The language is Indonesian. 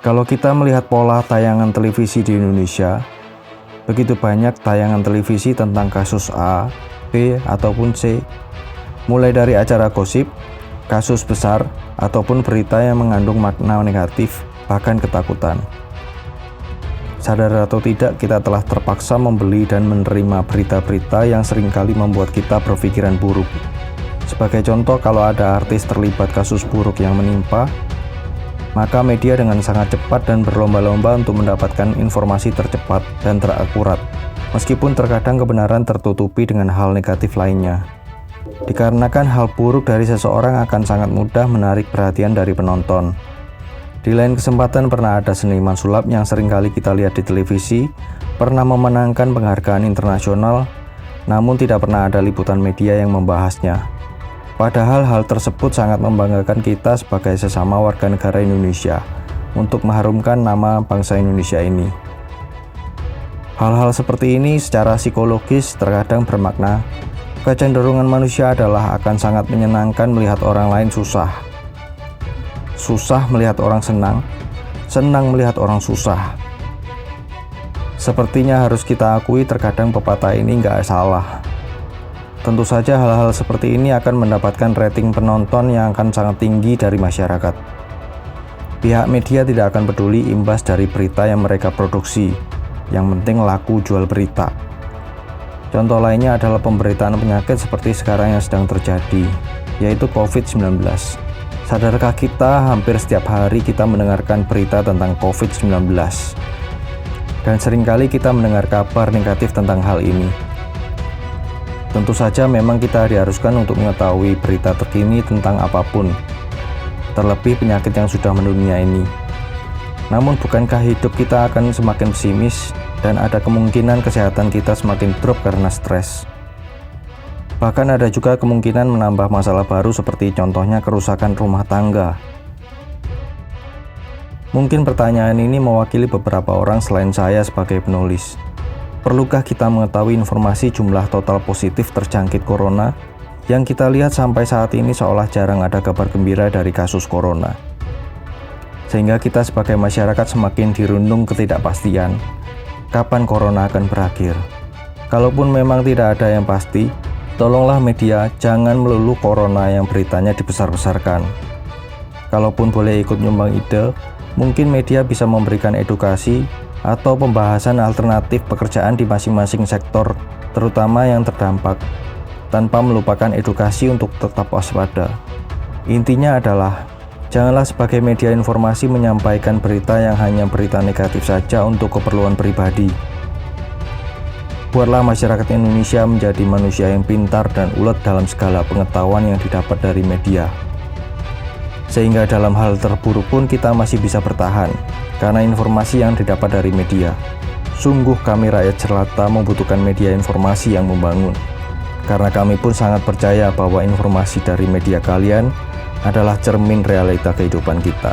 Kalau kita melihat pola tayangan televisi di Indonesia, begitu banyak tayangan televisi tentang kasus A, B, ataupun C, mulai dari acara gosip, kasus besar, ataupun berita yang mengandung makna negatif, bahkan ketakutan. Sadar atau tidak, kita telah terpaksa membeli dan menerima berita-berita yang seringkali membuat kita berpikiran buruk. Sebagai contoh, kalau ada artis terlibat kasus buruk yang menimpa, maka media dengan sangat cepat dan berlomba-lomba untuk mendapatkan informasi tercepat dan terakurat, meskipun terkadang kebenaran tertutupi dengan hal negatif lainnya. Dikarenakan hal buruk dari seseorang akan sangat mudah menarik perhatian dari penonton. Di lain kesempatan pernah ada seniman sulap yang seringkali kita lihat di televisi, pernah memenangkan penghargaan internasional, namun tidak pernah ada liputan media yang membahasnya. Padahal hal tersebut sangat membanggakan kita sebagai sesama warga negara Indonesia untuk mengharumkan nama bangsa Indonesia ini. Hal-hal seperti ini secara psikologis terkadang bermakna kecenderungan manusia adalah akan sangat menyenangkan melihat orang lain susah. Susah melihat orang senang, senang melihat orang susah. Sepertinya harus kita akui terkadang pepatah ini nggak salah. Tentu saja hal-hal seperti ini akan mendapatkan rating penonton yang akan sangat tinggi dari masyarakat. Pihak media tidak akan peduli imbas dari berita yang mereka produksi, yang penting laku jual berita. Contoh lainnya adalah pemberitaan penyakit seperti sekarang yang sedang terjadi, yaitu COVID-19. Sadarkah kita hampir setiap hari kita mendengarkan berita tentang COVID-19? Dan seringkali kita mendengar kabar negatif tentang hal ini. Tentu saja memang kita diharuskan untuk mengetahui berita terkini tentang apapun, terlebih penyakit yang sudah mendunia ini. Namun bukankah hidup kita akan semakin pesimis dan ada kemungkinan kesehatan kita semakin drop karena stres? Bahkan ada juga kemungkinan menambah masalah baru seperti contohnya kerusakan rumah tangga. Mungkin pertanyaan ini mewakili beberapa orang selain saya sebagai penulis. Perlukah kita mengetahui informasi jumlah total positif terjangkit corona yang kita lihat sampai saat ini seolah jarang ada kabar gembira dari kasus corona? Sehingga kita sebagai masyarakat semakin dirundung ketidakpastian. Kapan corona akan berakhir? Kalaupun memang tidak ada yang pasti, tolonglah media jangan melulu corona yang beritanya dibesar-besarkan. Kalaupun boleh ikut nyumbang ide, mungkin media bisa memberikan edukasi atau pembahasan alternatif pekerjaan di masing-masing sektor, terutama yang terdampak, tanpa melupakan edukasi untuk tetap waspada. Intinya adalah, janganlah sebagai media informasi menyampaikan berita yang hanya berita negatif saja untuk keperluan pribadi. Buatlah masyarakat Indonesia menjadi manusia yang pintar dan ulet dalam segala pengetahuan yang didapat dari media. Sehingga dalam hal terburuk pun kita masih bisa bertahan, karena informasi yang didapat dari media. Sungguh kami rakyat jelata membutuhkan media informasi yang membangun, karena kami pun sangat percaya bahwa informasi dari media kalian adalah cermin realita kehidupan kita.